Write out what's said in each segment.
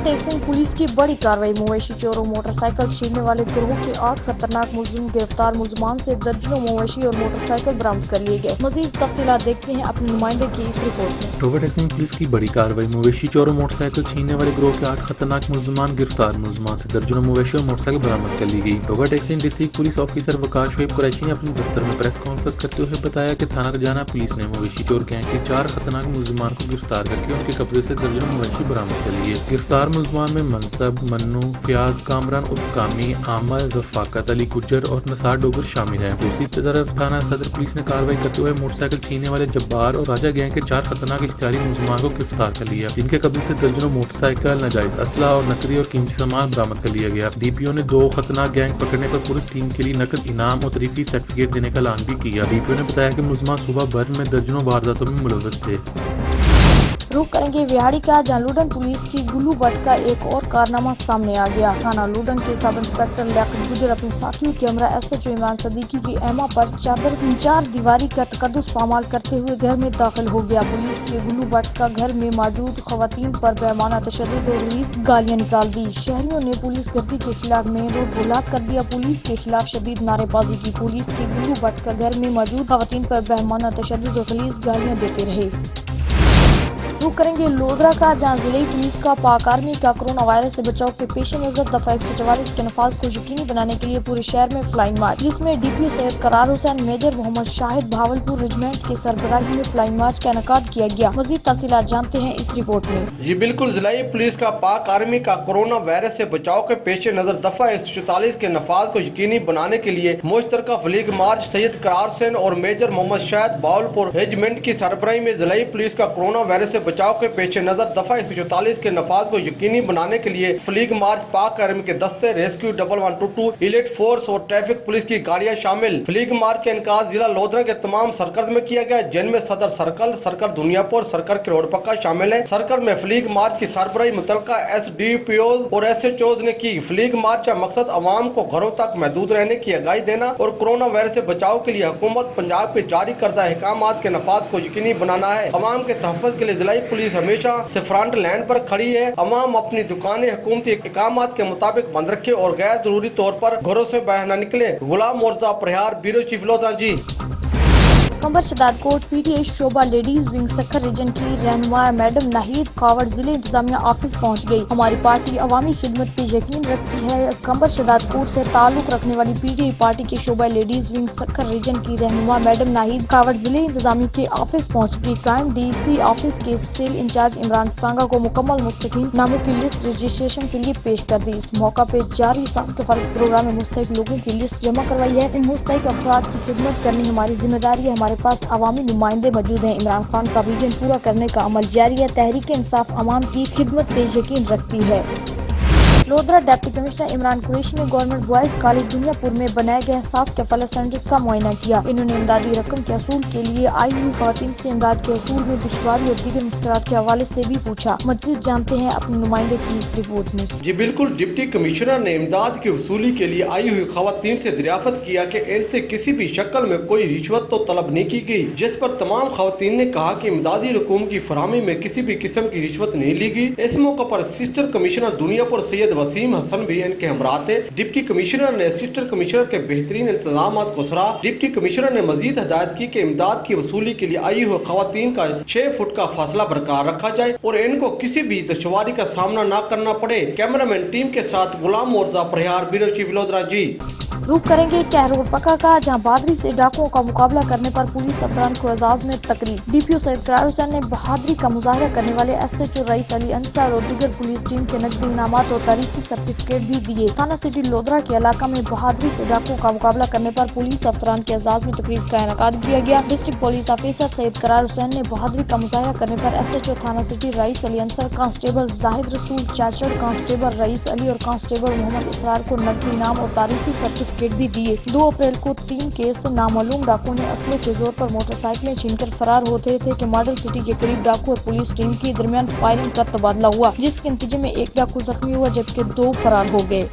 टेक्सिंग police की बड़ी कार्रवाई। मवेशी चोरों मोटरसाइकिल छीनने वाले गिरोह के 8 खतरनाक मुलजिम गिरफ्तार। मुलजमान से दर्जनों मवेशी और मोटरसाइकिल बरामद कर लिए गए। मजीद तफसीलात देखते हैं अपने नुमाइंदे की इस रिपोर्ट में। टोबा टेक्सिंग पुलिस की बड़ी कार्रवाई। मवेशी चोरों मोटरसाइकिल छीनने वाले गिरोह के 8 खतरनाक मुलजमान गिरफ्तार। मुलजमान से दर्जनों मवेशी और मोटरसाइकिल बरामद कर ली गई। Toba Tek Singh district police officer Waqar Shoaib Qureshi ने अपने दफ्तर में प्रेस कॉन्फ्रेंस करते हुए बताया कि थाना रजाना पुलिस ने मवेशी चोर गैंग के 4 खतरनाक मुलजमान को गिरफ्तार करके उनके कब्जे से दर्जनों मवेशी बरामद कर लिए। गिरफ्तार मुलजमान में मनसब, मन्नू, फयाज, कामरान उर्फ कामी, आमर, रफाकत अली गुज्जर और नसार डोगर शामिल है। दूसरी तरफ थाना सदर पुलिस ने कार्रवाई करते हुए मोटरसाइकिल छीनने वाले जब्बार और राजा गैंग के 4 खतरनाक इश्तिहारी मुलजमान को गिरफ्तार कर लिया, जिनके कब्जे से दर्जनों मोटरसाइकिल, नाजायज असला और नकदी और कीमती सामान बरामद कर लिया गया। डीपीओ ने 2 खतरनाक गैंग पकड़ने पर पुलिस टीम के लिए नकद इनाम और तरीफी सर्टिफिकेट देने का ऐलान भी किया। डीपीओ ने बताया कि मुलजमान सुबह भर में दर्जनों वारदातों में मुलव्वस थे। रुख करेंगे विहाड़ी का, जहां लूडन पुलिस की गुल्लू बट का एक और कारनामा सामने आ गया। थाना लूडन के सब इंस्पेक्टर लियाकत गुजर अपने साथियों के हमरा SHO इमरान सदीकी की एमा पर चार दीवारी का तकद्दुस पामाल करते हुए घर में दाखिल हो गया। पुलिस के गुल्लू बट का घर में मौजूद खवातीन पर बेमाना तशद्दुद और गलीज़ गालियां निकाल दी। शहरियों ने पुलिस गर्दी के खिलाफ मेन रोड ब्लॉक कर दिया। पुलिस के खिलाफ शदीद नारेबाजी की। पुलिस के गुल्लू बट का घर में मौजूद खवातीन पर बेमाना तशद्दुद और गलीज़ गालियां देते रहे। रुख करेंगे लोधरा का, जहां जिले पुलिस का पाक आर्मी का कोरोना वायरस से बचाव के पेश नजर दफा 144 के नफाज को यकीनी बनाने के लिए पूरे शहर में फ्लाइंग मार्च, जिसमें डीपीओ सैयद करार हुसैन, मेजर मोहम्मद शाहिद भावलपुर रेजिमेंट के सरबराही में फ्लाइंग मार्च का इनेकाद किया गया। मजीद तफसीलात जानते हैं इस रिपोर्ट में। जी बिल्कुल, जिला पुलिस का पाक आर्मी का कोरोना वायरस से बचाव के पेश नजर दफा 144 के नफाज को यकीनी बनाने के लिए मुश्तरका फ्लाइंग मार्च सैयद करार हुसैन और मेजर मोहम्मद शाहिद भावलपुर रेजिमेंट की सरबराही में जिला पुलिस का कोरोना वायरस से बचाव के पेश नजर दफा 144 के नफाज को यकीनी बनाने के लिए फ्लीग मार्च पाक आर्मी के दस्ते, रेस्क्यू 1122, इलीट फोर्स और ट्रैफिक पुलिस की गाड़ियां शामिल। फ्लीग मार्च का इनकाज जिला लोधरा के तमाम सर्कल में किया गया, जिनमें सदर सर्कल, सर्कल दुनियापुर, सर्कल करोड़पक्का शामिल है। सर्कल में फ्लीग मार्च की सरबराही मुतलका SDPO और SHOs ने की। फ्लीग मार्च का मकसद अवाम को घरों तक महदूद रहने की आगाही देना और कोरोना वायरस से बचाव के लिए हुकूमत पंजाब के जारी करदा अहकामात के नफाज को यकीनी बनाना है। अवाम के तहफ़्फ़ुज़ के लिए जिला पुलिस हमेशा से फ्रंट लाइन पर खड़ी है। अवाम अपनी दुकानें हुकूमती अहकामात के मुताबिक बंद रखे और गैर जरूरी तौर पर घरों से बाहर न निकले। गुलाम मोर्जा प्रहार, bureau chief Lodhra ji. Qambar Shahdadkot PTA शोबा लेडीज विंग सखर रीजन की रहनुमा मैडम नाहिद कावड़ जिले इंतजामिया ऑफिस पहुंच गई। हमारी पार्टी अवामी खिदमत पे यकीन रखती है। कंबर शदाद कोट से ताल्लुक रखने वाली PTA पार्टी के शोबा लेडीज विंग सखर रीजन की रहनुमा मैडम नाहिद कावड़ जिले इंतजामिया के ऑफिस पहुंच गई। कायम DC ऑफिस के सेल इंचार्ज इमरान सांगा को मुकम्मल मुस्तकीम नामों की लिस्ट रजिस्ट्रेशन के लिए पेश कर दी। इस मौका पे जारी सास कफालत प्रोग्राम में मुस्तहिक लोगों की लिस्ट जमा करवाई है। इन मुस्तहिक अफराद की खिदमत करनी हमारी जिम्मेदारी है। हमारे पास अवामी नुमाइंदे मौजूद हैं। इमरान खान का विजन पूरा करने का अमल जारी है। तहरीक इंसाफ अवाम की खिदमत पे यकीन रखती है। लोधरा डिप्टी कमिश्नर इमरान कुरैशी ने गवर्नमेंट बॉयज कॉलेज दुनियापुर में बनाए गए सास कफालत सेंटर्स का मुआयना किया। इन्होंने इमदादी रकम के असूल के लिए आई हुई खवातीन से इमदाद के असूल में दुश्वारी और दीगर मुश्किलात के हवाले से भी पूछा। मज़ीद जानते हैं अपने नुमाइंदे की इस रिपोर्ट में। जी बिल्कुल, डिप्टी कमिश्नर ने इमदाद की वसूली के लिए आई हुई खवातीन से दरियाफ्त किया कि इनसे किसी भी शक्ल में कोई रिश्वत तो तलब नहीं की गई, जिस पर तमाम खवातीन ने कहा कि इमदादी रकूम की फराहमी में किसी भी किस्म की रिश्वत नहीं ली गई। इस मौके पर असिस्टेंट कमिश्नर दुनियापुर सैयद वसीम हसन भी इनके हमरा थे। डिप्टी कमिश्नर ने असिस्टेंट कमिश्नर के बेहतरीन इंतजामात को सराहा। डिप्टी कमिश्नर ने मजीद हिदायत की कि इमदाद की वसूली के लिए आई हुई खवातीन का 6 फुट का फासला बरकरार रखा जाए और इनको किसी भी दुश्वारी का सामना न करना पड़े। कैमरामैन टीम के साथ गुलाम मोर्जा प्रहार, ब्यूरो चीफ लोधरा जी। रुख करेंगे करोड़पक्का का, जहां बहादुरी से डाकुओं का मुकाबला करने पर पुलिस अफसरान को एजाज में तकरीब। DPO सैयद करार हुसैन ने बहादुरी का मुजाहरा करने वाले SHO रईस अली अंसार और दीगर पुलिस टीम के नकदी इनामात और तारीखी सर्टिफिकेट भी दिए। थाना सिटी लोधरा के इलाका में बहादुरी से डाकुओं का मुकाबला करने पर पुलिस अफसरान के एजाज में तकरीब का इनेकाद किया गया। डिस्ट्रिक्ट पुलिस ऑफिसर सैयद करार हुसैन ने बहादुरी का मुजाहरा करने पर SHO थाना city rice Ali Ansar, constable Zahid रसूल चाचड़, कांस्टेबल रईस अली और कांस्टेबल मोहम्मद इसरार को नकदी इनाम और तारीखी सर्टिफिकेट भी दिए। 2 अप्रैल को 3 केस नामालूम डाकुओं ने असले के जोर पर मोटरसाइकिलें छीनकर फरार होते थे कि मॉडल सिटी के करीब डाकू और पुलिस टीम के दरमियान फायरिंग का तबादला हुआ, जिसके नतीजे में एक डाकू जख्मी हुआ जबकि 2 फरार हो गए।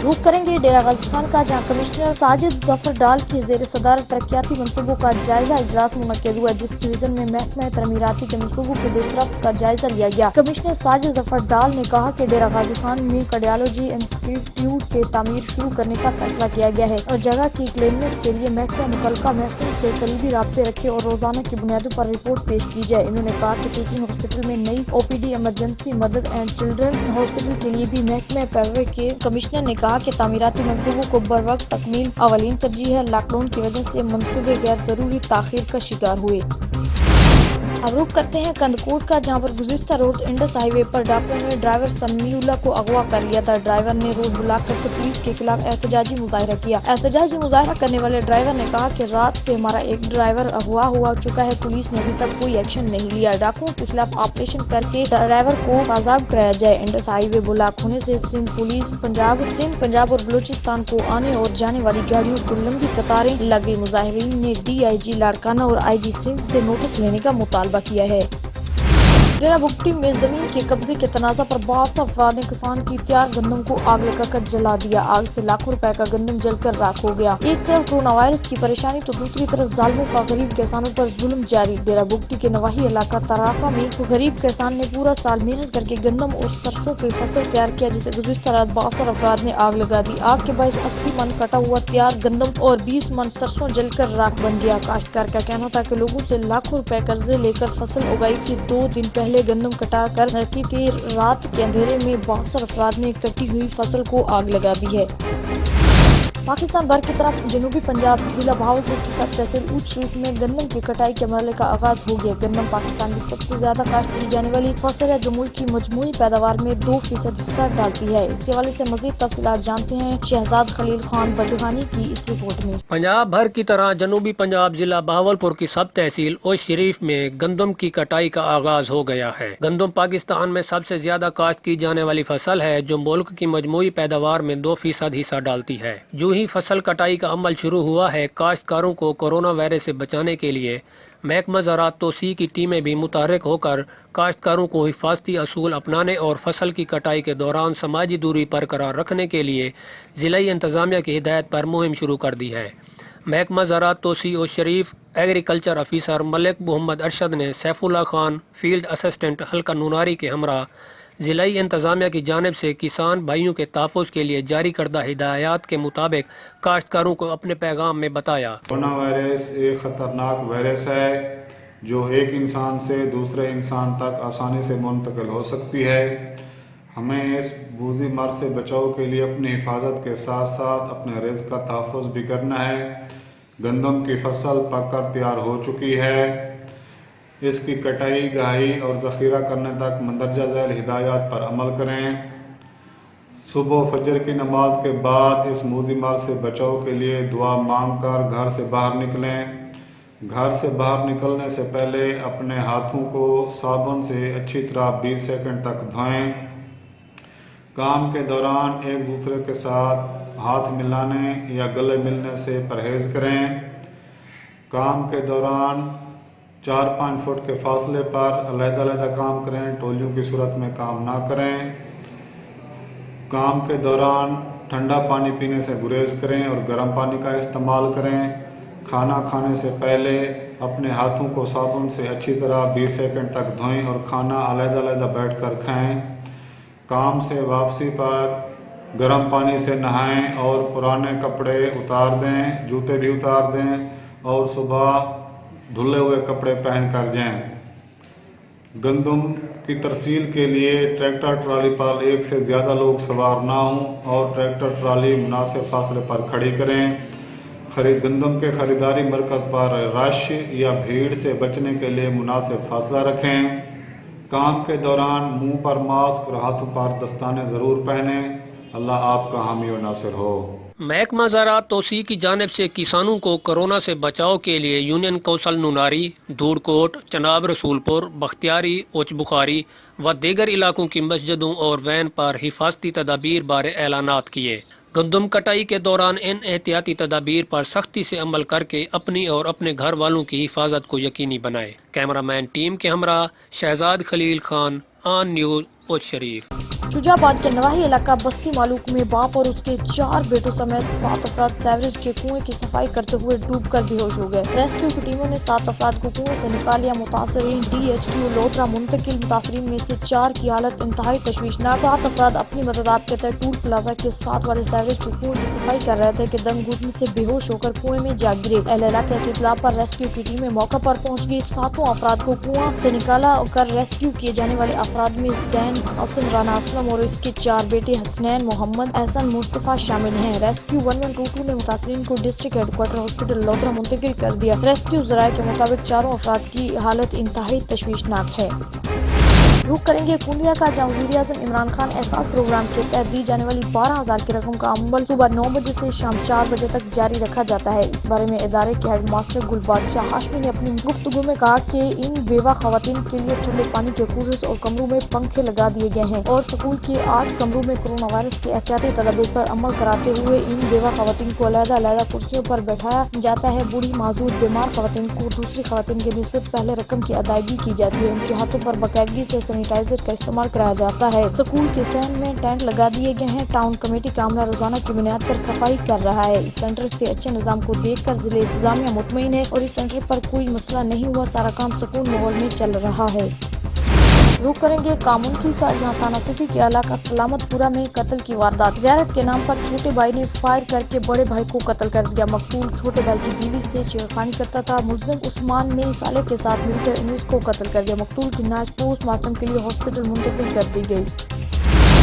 रुख करेंगे डेरा गाजी खान का, जहाँ कमिश्नर साजिद जफर डाल की ज़ेर सदारत तरक्याती मनसूबों का जायजा इजलास मुनक्किद हुआ, जिस डिवीजन में महकमा तमीराती के मनसूबों के पेशरफ्त का जायजा लिया गया। कमिश्नर साजिद जफर डाल ने कहा कि डेरा गाजी खान में कार्डियोलॉजी इंस्टीट्यूट के तामीर शुरू करने का फैसला किया गया है और जगह की क्लीननेस के लिए महकमा मुतल्लिका महकमों से करीबी राब्ते रखे और रोजाना की बुनियादों पर रिपोर्ट पेश की जाए। इन्होंने कहा कि टीचिंग हॉस्पिटल में नई OPD इमरजेंसी मदद एंड चिल्ड्रन हॉस्पिटल के लिए भी महकमा पैवे के कमिश्नर ने कहा कि तामीराती मंसूबों को बरवक्त तकमील अवलीन तरजीह है। लॉकडाउन की वजह से मंसूबे गैर जरूरी ताखीर का शिकार हुए। अब रुख करते हैं कंदकोट का, जहां पर गुज़िश्ता रोज इंडस हाईवे पर डाकुओं ने ड्राइवर समीउल्लाह को अगवा कर लिया था। ड्राइवर ने रोड ब्लॉक करके पुलिस के खिलाफ एहतजाजी मुजाहरा किया। एहतजाजी मुजाहरा करने वाले ड्राइवर ने कहा कि रात से हमारा एक ड्राइवर अगवा हुआ चुका है, पुलिस ने अभी तक कोई एक्शन नहीं लिया। डाकुओं के खिलाफ ऑपरेशन करके ड्राइवर को बाज़ाब कराया जाए। इंडस हाईवे ब्लॉक होने से सिंध पंजाब और बलूचिस्तान को आने और जाने वाली गाड़ियों को लंबी कतारें लगी। मुजाहिरीन ने DIG लाड़काना और IG सिंध से नोटिस लेने का मुतालबा किया है। डेरा बुगटी में जमीन के कब्जे के तनाज़ा पर बहुत अफराद ने किसान की तैयार गंदम को आग लगाकर जला दिया। आग से लाखों रुपए का गंदम जलकर राख हो गया। एक तरफ कोरोना वायरस की परेशानी तो दूसरी तरफ जालिमों का गरीब किसानों पर जुल्म जारी। डेरा बुगटी के नवाही इलाका तराखा में गरीब किसान ने पूरा साल मेहनत करके गंदम और सरसों की फसल तैयार किया, जिसे गुज़िश्ता रात 62 अफराद ने आग लगा दी। आग के बायस 80 मन कटा हुआ तैयार गंदम और 20 मन सरसों जलकर राख बन गया। काश्तकार का कहना था कि लोगों से लाखों रुपए कर्जे लेकर फसल उगाई थी। 2 दिन पहले गंदम कटा कर रखी थी। रात के अंधेरे में 62 अफराद ने कटी हुई फसल को आग लगा दी है। पाकिस्तान भर की तरफ जनूबी पंजाब जिला बहावलपुर की सब तहसील ऊट शरीफ में गंदम की कटाई के अमले का आगाज हो गया। गंदम पाकिस्तान की सबसे ज्यादा काश्त की जाने वाली फसल है, जो मुल्क की मजमूई पैदावार में 2% हिस्सा डालती है। इस हवाले से मजीद तफसीलात जानते हैं शहजाद खलील खान बडगानी की इस रिपोर्ट में। पंजाब भर की तरह जनूबी पंजाब जिला बहावलपुर की सब तहसील ऊट शरीफ में गंदम की कटाई का आगाज हो गया है। गंदम पाकिस्तान में सबसे ज्यादा काश्त की जाने वाली फसल है, जो मुल्क की मजमूई पैदावार में 2% हिस्सा डालती है। जो ही फसल कटाई का अमल शुरू हुआ है, काश्तकारों को कोरोना वायरस से बचाने के लिए महकमा ज़राअत तोसी की टीमें भी मुतहर्रिक होकर काश्तकारों को हिफाजती असूल अपनाने और फसल की कटाई के दौरान समाजी दूरी बरकरार रखने के लिए ज़िलाई इंतज़ामिया की हिदायत पर मुहिम शुरू कर दी है। महकमा ज़राअत तोसी और शरीफ एग्रीकल्चर अफीसर मलिक मोहम्मद अरशद ने सैफुल्लाह खान फील्ड असिस्टेंट हल्का नूनारी के हमरा ज़िलाई इंतज़ामिया की जानिब से किसान भाइयों के तहफ़्फ़ुज़ के लिए जारी करदा हिदायत के मुताबिक काश्तकारों को अपने पैगाम में बताया। कोरोना वायरस एक ख़तरनाक वायरस है जो एक इंसान से दूसरे इंसान तक आसानी से मुंतकिल हो सकती है। हमें इस बूज़ी मर्ज़ से बचाव के लिए अपनी हिफाजत के साथ साथ अपने रिज़्क़ का तहफ़्फ़ुज़ भी करना है। गंदम की फसल पककर तैयार हो चुकी है। इसकी कटाई, गहाई और ज़ख़ीरा करने तक मंदरजा झैल हिदायत पर अमल करें। सुबह फजर की नमाज के बाद इस मूज़ी मर्ज़ से बचाव के लिए दुआ मांग कर घर से बाहर निकलें। घर से बाहर निकलने से पहले अपने हाथों को साबुन से अच्छी तरह 20 सेकंड तक धोएं। काम के दौरान एक दूसरे के साथ हाथ मिलाने या गले मिलने से परहेज़ करें। काम के दौरान 4-5 फुट के फासले पर अलग-अलग काम करें, टोलियों की सूरत में काम ना करें। काम के दौरान ठंडा पानी पीने से गुरेज करें और गर्म पानी का इस्तेमाल करें। खाना खाने से पहले अपने हाथों को साबुन से अच्छी तरह 20 सेकंड तक धोएं और खाना अलग-अलग बैठकर खाएं। काम से वापसी पर गर्म पानी से नहाएं और पुराने कपड़े उतार दें, जूते भी उतार दें और सुबह धुले हुए कपड़े पहन कर जाएं। गंदम की तरसील के लिए ट्रैक्टर ट्राली पर एक से ज़्यादा लोग सवार ना हों और ट्रैक्टर ट्राली मुनासिब फासले पर खड़ी करें। गंदम के ख़रीदारी मरकज़ पर रश या भीड़ से बचने के लिए मुनासिब फासला रखें। काम के दौरान मुंह पर मास्क और हाथों पर दस्ताने ज़रूर पहनें। अल्लाह आपका हामी व नासिर हो। महकमा ज़राअत तोसी की जानिब से किसानों को कोरोना से बचाव के लिए यूनियन कौंसल नूनारी, धूड़कोट, चनाब रसूलपुर, बख्तियारी, उच्च बुखारी व दीगर इलाकों की मस्जिदों और वैन पर हिफाजती तदाबीर बारे ऐलानात किए। गंदम कटाई के दौरान इन एहतियाती तदाबीर पर सख्ती से अमल करके अपनी और अपने घर वालों की हिफाजत को यकीनी बनाए। कैमरामैन टीम के हमरा शहजाद खलील खान, ऑन न्यूज़, उच्च शरीफ। शुजाबाद के नवाही इलाका बस्ती मालूक में बाप और उसके 4 बेटों समेत 7 अफराद सेवरेज के कुएं की सफाई करते हुए डूबकर बेहोश हो गए। रेस्क्यू की टीमों ने 7 अफराद को कुएं से निकाल लिया। मुतासरीन DHQ लोधरा मुंतकिल। मुतासरीन में से 4 की हालत इंतहाई तशवीशनाक। 7 अफराद अपनी मदद आप के तहत टूल प्लाजा के 7 वाले सेवरेज के कुएं की सफाई कर रहे थे कि दम घुटने से बेहोश होकर कुएं में जा गिरे। अहले इलाके की इत्तला पर रेस्क्यू की टीमें मौका पर पहुंच गई। 7 अफराद को कुआं से निकाला कर रेस्क्यू किए जाने वाले अफराद में जैन, कासिम, राना असलम और इसके 4 बेटे हसनैन, मोहम्मद, एहसन, मुस्तफा शामिल हैं। रेस्क्यू 1122 ने मुतासरीन को डिस्ट्रिक्ट हेडक्वार्टर हॉस्पिटल लोधरा मुंतकिल कर दिया। रेस्क्यू ज़राए के मुताबिक 4 अफराद की हालत इंतहाई तशवीशनाक है। रुख करेंगे कुंडिया का, जहां वज़ीर-ए-आज़म इमरान खान एहसास प्रोग्राम के तहत दी जाने वाली 12,000 की रकम का अमल सुबह 9 बजे से शाम 4 बजे तक जारी रखा जाता है। इस बारे में इदारे के हेड मास्टर गुलबादशाह हाशमी ने अपनी गुफ्तगू में कहा कि इन बेवा खवातीन के लिए ठंडे पानी के कूलर्स और कमरों में पंखे लगा दिए गए हैं और स्कूल के 8 कमरों में कोरोना वायरस के एहतियाती तदाबीर पर अमल कराते हुए इन बेवा खवातीन को अलग-अलग कुर्सियों पर बैठाया जाता है। बूढ़ी, माजूर, बीमार खवातीन को दूसरी खवातीन के निस्बत पहले रकम की अदायगी की जाती है। उनके हाथों पर बाकायदगी से सैनिटाइजर का इस्तेमाल कराया जाता है। स्कूल के सहन में टेंट लगा दिए गए हैं। टाउन कमेटी का अमला रोजाना की बुनियाद पर सफाई कर रहा है। इस सेंटर से अच्छे निजाम को देखकर जिले इंतजामिया मुतमईन है और इस सेंटर पर कोई मसला नहीं हुआ। सारा काम सुकून माहौल में चल रहा है। रुख करेंगे कामुनकी का, जहां थाना सिटी के इलाका सलामतपुरा में कत्ल की वारदात। गैरत के नाम पर छोटे भाई ने फायर करके बड़े भाई को कत्ल कर दिया। मकतूल छोटे भाई की बीवी से छेड़खानी करता था। मुलजिम उस्मान ने साले के साथ मिलकर इनिस को कत्ल कर दिया। मकतूल की नाश पोस्टमार्टम के लिए हॉस्पिटल मुंतकिल कर दी गई।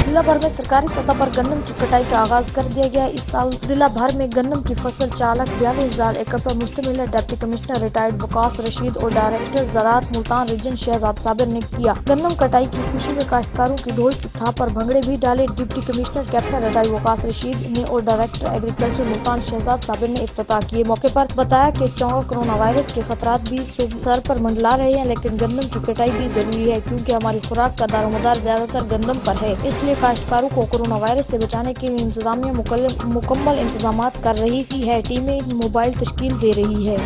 जिला भर में सरकारी सतह पर गंदम की कटाई का आगाज कर दिया गया। इस साल जिला भर में गंदम की फसल 4,42,000 एकड़ पर मुश्तमिल है। Deputy commissioner retired Waqas Rashid और डायरेक्टर ज़राअत मुल्तान रीजन शहजाद साबिर ने किया। गंदम कटाई की खुशी में काश्तकारों की ढोल की थाप पर भंगड़े भी डाले। Deputy commissioner captain retired Waqas Rashid ने और डायरेक्टर एग्रीकल्चर मुल्तान शहजाद साबिर ने इफ्तिताह किए। मौके पर बताया कि चौंका कोरोना वायरस के खतरात भी सर पर मंडला रहे हैं, लेकिन गंदम की कटाई भी जरूरी है क्योंकि हमारी खुराक का दारोमदार ज्यादातर गंदम पर है। इसलिए काश्तकारों को कोरोना वायरस से बचाने के लिए इंतजामिया मुकम्मल इंतजामात कर रही है। टीमें मोबाइल तश्कील दे रही है।